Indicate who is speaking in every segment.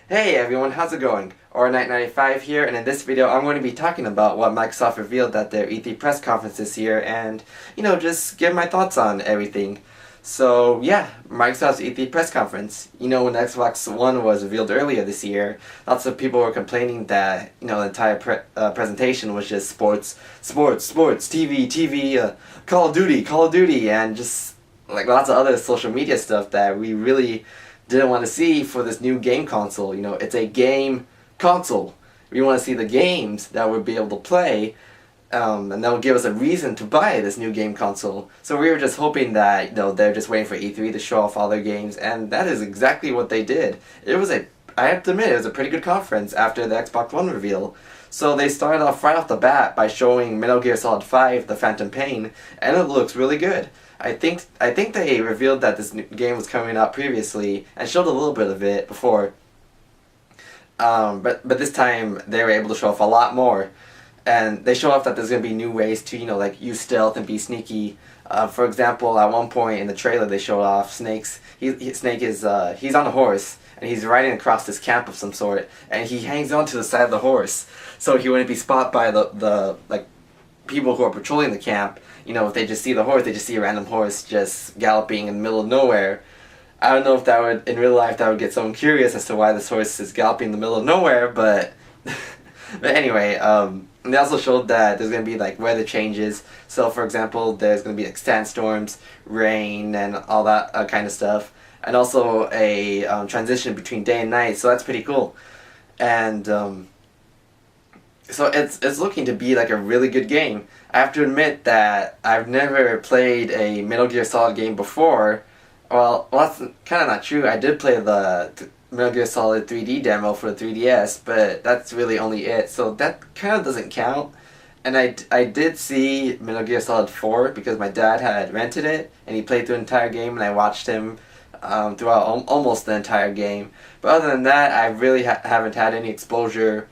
Speaker 1: Hey everyone, how's it going? Or Knight95 here, and in this video I'm going to be talking about what Microsoft revealed at their E3 press conference this year and, just give my thoughts on everything. So yeah, Microsoft's E3 press conference. When the Xbox One was revealed earlier this year, lots of people were complaining that, the entire presentation was just sports, TV, Call of Duty, and just like lots of other social media stuff that we really didn't want to see for this new game console. It's a game console. We want to see the games that we'll be able to play, and that will give us a reason to buy this new game console. So we were just hoping that, they're just waiting for E3 to show off all their games, and that is exactly what they did. I have to admit, it was a pretty good conference after the Xbox One reveal. So they started off right off the bat by showing Metal Gear Solid 5, The Phantom Pain, and it looks really good. I think they revealed that this game was coming out previously and showed a little bit of it before. But this time they were able to show off a lot more, and they show off that there's gonna be new ways to like use stealth and be sneaky. For example, at one point in the trailer they showed off Snake is he's on a horse and he's riding across this camp of some sort, and he hangs on to the side of the horse so he wouldn't be spotted by the people who are patrolling the camp. If they just see the horse, they just see a random horse just galloping in the middle of nowhere. I don't know if that would, in real life, that would get someone curious as to why this horse is galloping in the middle of nowhere, but but anyway, they also showed that there's going to be weather changes. So for example, there's going to be sandstorms, rain, and all that kind of stuff. And also a transition between day and night, so that's pretty cool. And so it's looking to be like a really good game. I have to admit that I've never played a Metal Gear Solid game before. Well, that's kind of not true. I did play the Metal Gear Solid 3D demo for the 3DS, but that's really only it. So that kind of doesn't count. And I did see Metal Gear Solid 4 because my dad had rented it, and he played through the entire game, and I watched him throughout almost the entire game. But other than that, I really haven't had any exposure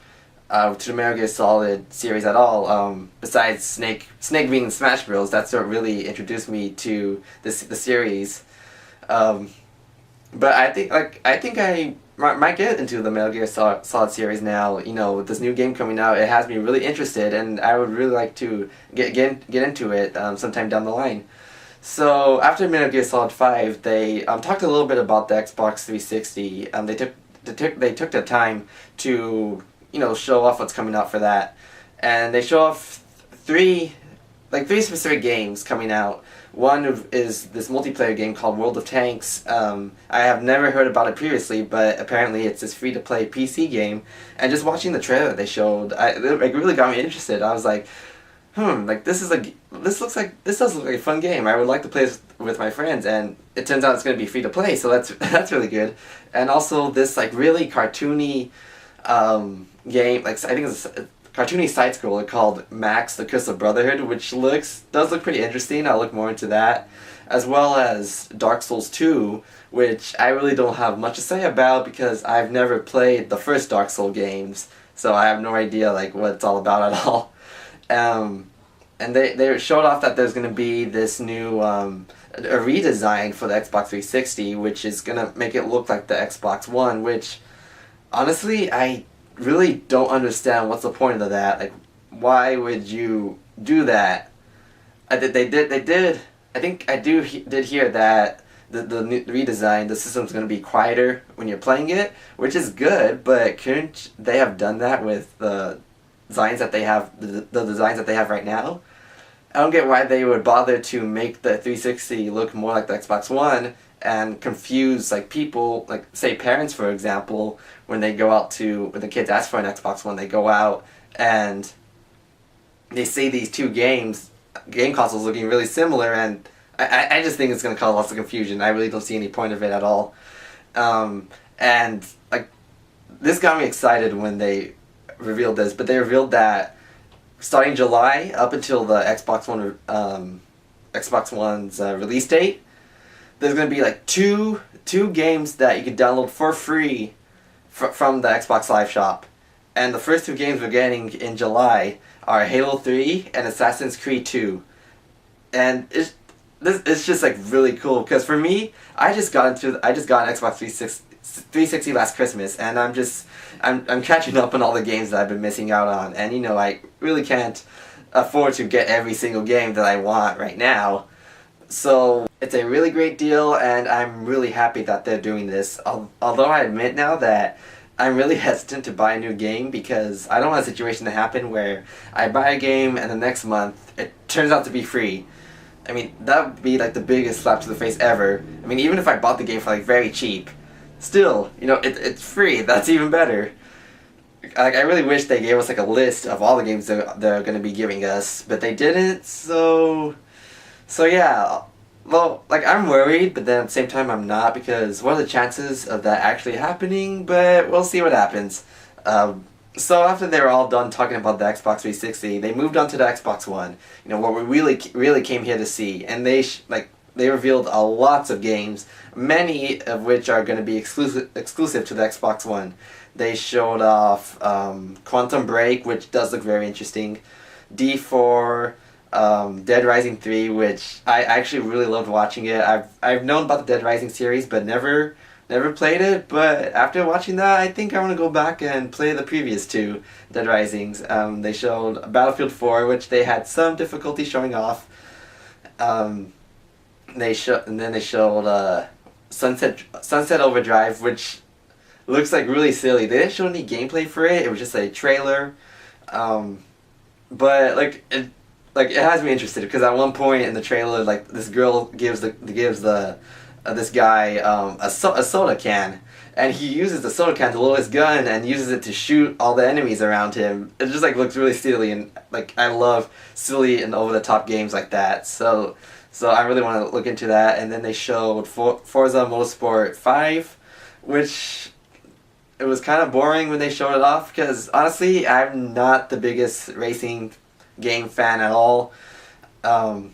Speaker 1: to the Metal Gear Solid series at all. Besides Snake being in Smash Bros. That's what really introduced me to the series. But I think I might get into the Metal Gear Solid series now. With this new game coming out, it has me really interested, and I would really like to get into it sometime down the line. So after Metal Gear Solid 5, they talked a little bit about the Xbox 360. They took the time to show off what's coming out for that, and they show off three specific games coming out. One is this multiplayer game called World of Tanks. I have never heard about it previously, but apparently it's this free-to-play PC game. And just watching the trailer they showed, it really got me interested. I was like, this does look like a fun game. I would like to play this with my friends, and it turns out it's going to be free-to-play, so that's really good. And also this really cartoony game, I think it's a cartoony side scroller called Max: The Curse of Brotherhood, which does look pretty interesting. I'll look more into that, as well as Dark Souls 2, which I really don't have much to say about because I've never played the first Dark Souls games, so I have no idea what it's all about at all. And they showed off that there's going to be this new a redesign for the Xbox 360, which is going to make it look like the Xbox One, which honestly I really don't understand what's the point of that. Why would you do that? I think I did hear that the new redesign, the system's going to be quieter when you're playing it, which is good, but couldn't they have done that with the designs that they have, the designs that they have right now? I don't get why they would bother to make the 360 look more like the Xbox One and confuse people, say parents for example, when the kids ask for an Xbox One, they go out and they see these two game consoles looking really similar, and I just think it's going to cause lots of confusion. I really don't see any point of it at all. And this got me excited when they revealed this, but they revealed that starting July up until the Xbox One's release date, there's going to be two games that you can download for free from the Xbox Live Shop. And the first two games we're getting in July are Halo 3 and Assassin's Creed 2. And it's just really cool because for me, I just got an Xbox 360 last Christmas, and I'm catching up on all the games that I've been missing out on, and I really can't afford to get every single game that I want right now. So it's a really great deal, and I'm really happy that they're doing this. Although I admit now that I'm really hesitant to buy a new game because I don't want a situation to happen where I buy a game and the next month it turns out to be free. I mean, that would be like the biggest slap to the face ever. I mean, even if I bought the game for like very cheap, still, it's free. That's even better. Like, I really wish they gave us like a list of all the games they're going to be giving us, but they didn't. So yeah. Well, like, I'm worried, but then at the same time I'm not, because what are the chances of that actually happening? But we'll see what happens. So after they were all done talking about the Xbox 360, they moved on to the Xbox One. What we really came here to see, and they revealed lots of games, many of which are going to be exclusive to the Xbox One. They showed off Quantum Break, which does look very interesting, D4, Dead Rising 3, which I actually really loved watching it. I've known about the Dead Rising series, but never played it. But after watching that, I think I want to go back and play the previous two Dead Risings. They showed Battlefield 4, which they had some difficulty showing off. And then they showed Sunset Overdrive, which looks like really silly. They didn't show any gameplay for it. It was just a trailer. But it has me interested, because at one point in the trailer, like, this girl gives this guy a soda can, and he uses the soda can to load his gun and uses it to shoot all the enemies around him. It just looks really silly, and I love silly and over the top games like that. So I really want to look into that. And then they showed Forza Motorsport 5, which it was kind of boring when they showed it off, because honestly I'm not the biggest racing game fan at all. But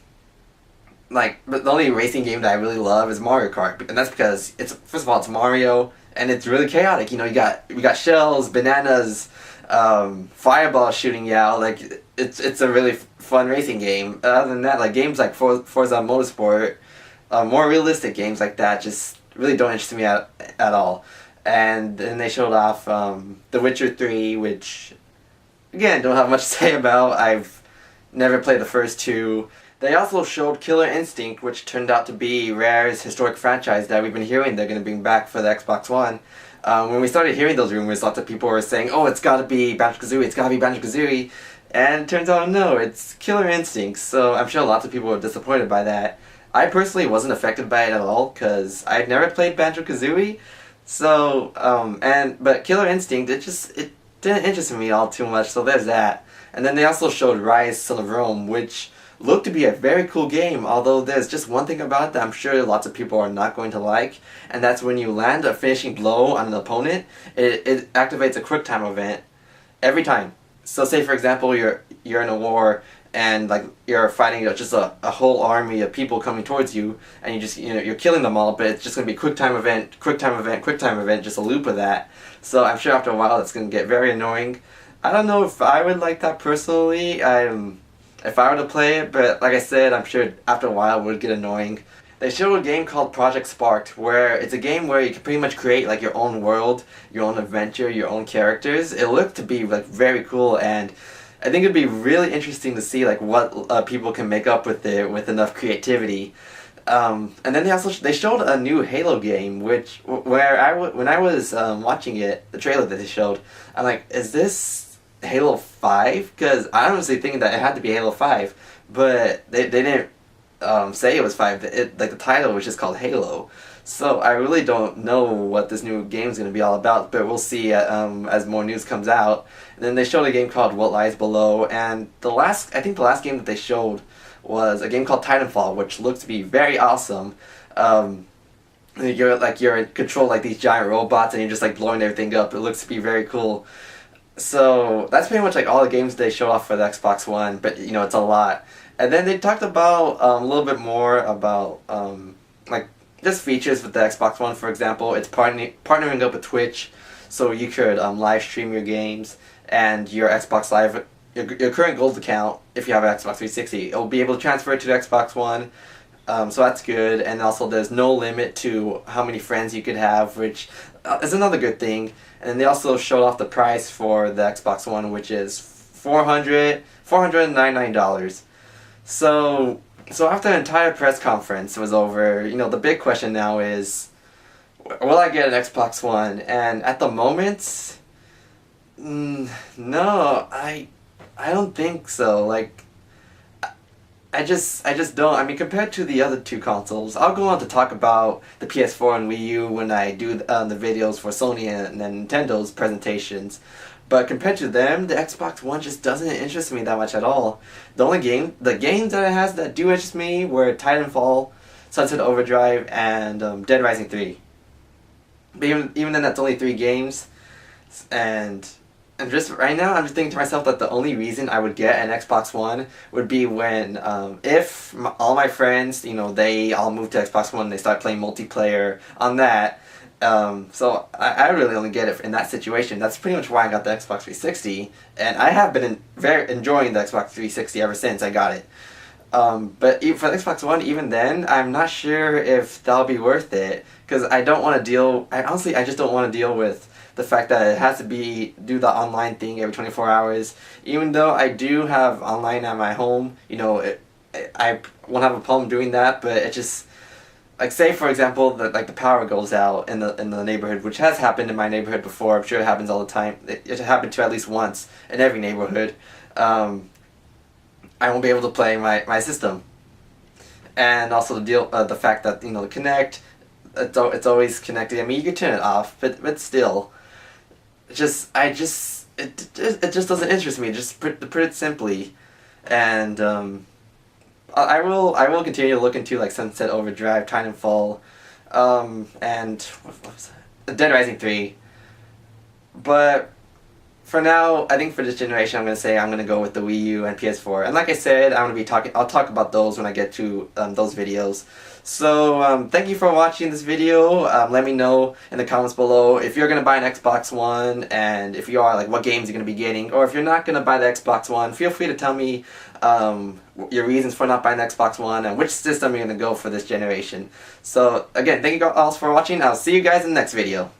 Speaker 1: the only racing game that I really love is Mario Kart, and that's because first of all it's Mario, and it's really chaotic. We got shells, bananas, fireballs shooting you out. It's a really fun racing game. Other than that, games like Forza Motorsport, more realistic games like that, just really don't interest me at all. And then they showed off The Witcher 3, which, again, don't have much to say about. I've never played the first two. They also showed Killer Instinct, which turned out to be Rare's historic franchise that we've been hearing they're going to bring back for the Xbox One. When we started hearing those rumors, lots of people were saying, oh, it's got to be Banjo-Kazooie, it's got to be Banjo-Kazooie. And it turns out, no, it's Killer Instinct. So I'm sure lots of people were disappointed by that. I personally wasn't affected by it at all, because I'd never played Banjo-Kazooie. But Killer Instinct, it didn't interest me all too much, so there's that. And then they also showed Rise, Son of Rome, which looked to be a very cool game, although there's just one thing about it that I'm sure lots of people are not going to like, and that's when you land a finishing blow on an opponent, it activates a QuickTime event every time. So say, for example, you're in a war, and you're fighting just a whole army of people coming towards you, and you're killing them all, but it's just going to be QuickTime event, QuickTime event, QuickTime event, just a loop of that. So I'm sure after a while it's going to get very annoying. I don't know if I would like that personally, if I were to play it, but like I said, I'm sure after a while it would get annoying. They showed a game called Project Sparked, where it's a game where you can pretty much create your own world, your own adventure, your own characters. It looked to be very cool, and I think it'd be really interesting to see what people can make up with it with enough creativity. And then they showed a new Halo game, when I was watching it, the trailer that they showed, I'm like, is this Halo 5? Because I honestly think that it had to be Halo 5, but they didn't say it was 5. The title was just called Halo. So I really don't know what this new game is going to be all about, but we'll see as more news comes out. And then they showed a game called What Lies Below, and I think the last game that they showed was a game called Titanfall, which looks to be very awesome. You're in control these giant robots, and you're just blowing everything up. It looks to be very cool. So that's pretty much all the games they showed off for the Xbox One, but it's a lot. And then they talked about a little bit more about just features with the Xbox One. For example, it's partnering up with Twitch, so you could live stream your games, and your Xbox Live, your current Gold account, if you have an Xbox 360, it'll be able to transfer it to the Xbox One. So that's good. And also there's no limit to how many friends you could have, which is another good thing. And they also showed off the price for the Xbox One, which is $499. So after the entire press conference was over, the big question now is, will I get an Xbox One? And at the moment, no, I don't think so. Like, I just don't. I mean, compared to the other two consoles, I'll go on to talk about the PS4 and Wii U when I do the videos for Sony and Nintendo's presentations. But compared to them, the Xbox One just doesn't interest me that much at all. The games that it has that do interest me were Titanfall, Sunset Overdrive, and Dead Rising 3. But even then, that's only 3 games, and just right now, I'm just thinking to myself that the only reason I would get an Xbox One would be when, if all my friends, they all move to Xbox One and they start playing multiplayer on that. So I really only get it in that situation. That's pretty much why I got the Xbox 360, and I have been very enjoying the Xbox 360 ever since I got it. But for the Xbox One, even then, I'm not sure if that'll be worth it, because I don't want to deal. I just don't want to deal with the fact that it has to do the online thing every 24 hours. Even though I do have online at my home, I won't have a problem doing that. But it just, like, say for example that the power goes out in the neighborhood, which has happened in my neighborhood before. I'm sure it happens all the time. It happened to at least once in every neighborhood. I won't be able to play my system, and also the fact that the Kinect, it's always connected. I mean, you can turn it off, but still. It just doesn't interest me. Just put it simply, and I will continue to look into like Sunset Overdrive, Titanfall, and what was that? Dead Rising 3. But for now, I think for this generation, I'm gonna go with the Wii U and PS4. And like I said, I'll talk about those when I get to those videos. So thank you for watching this video. Let me know in the comments below if you're gonna buy an Xbox One, and if you are, like, what games you're gonna be getting. Or if you're not gonna buy the Xbox One, feel free to tell me your reasons for not buying the Xbox One and which system you're gonna go for this generation. So again, thank you all for watching. I'll see you guys in the next video.